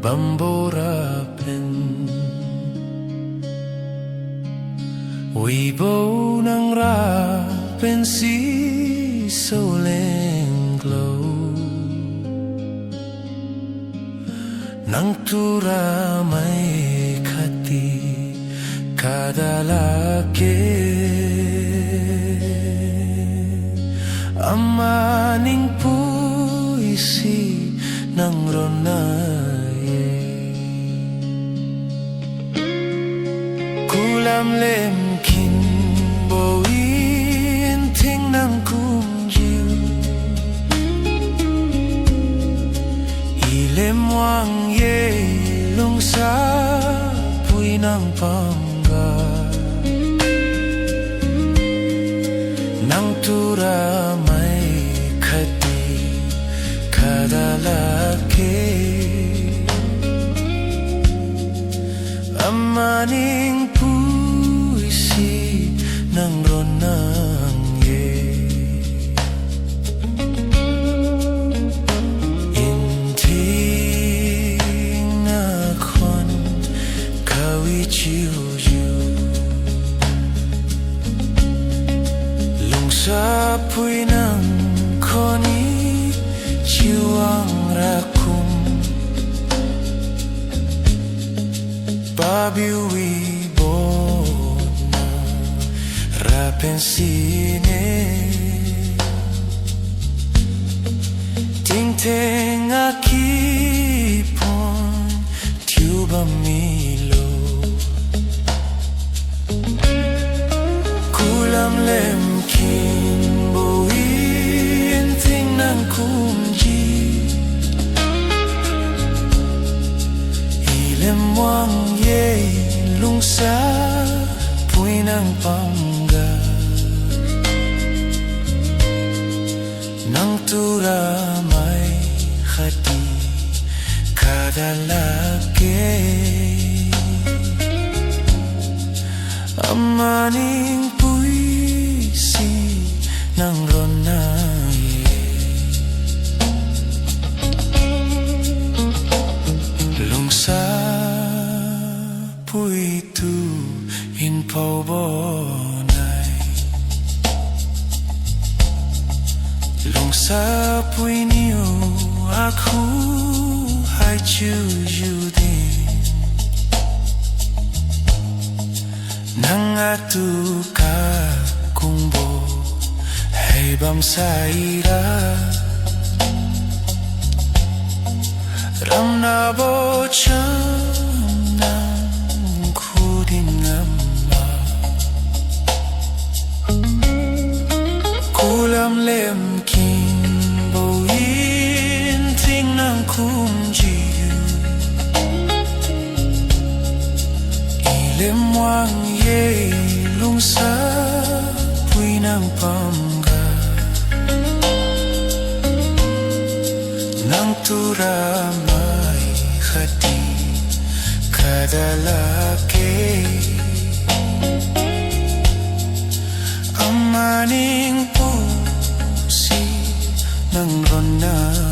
bamboo rapen. Wibaw ng rapen si soleng glow ng tura may kati kadalaki amaning puisi ng ronaye kulamlem kinbo inting ng kumjiu ilemwang ye lungsa puy ng pangga ng tura may kati kadalaki amaning puisi ng ronang ye inting na kwan kawichiuju lungsa puy ng koni chiwang rakum babiwi bona rapen sine ting teng akipon tiuba milo kulam lem kimbo inting ng kumji ilemwang ye lungsa puy ng pangga ng tura may hati kadalaki amaning puisi ng ronaye lungsa puy tu in pobonay lungsa puy niyo aku hai chuju din nang atu ka kumbo hey bamsaira ramna bocham nang kudin amma kulam lem kimbo inting ng kumjiu ilemwang ye lungsa puy ng pangga ng tura may hati kadalaki amaning pusi ng ronay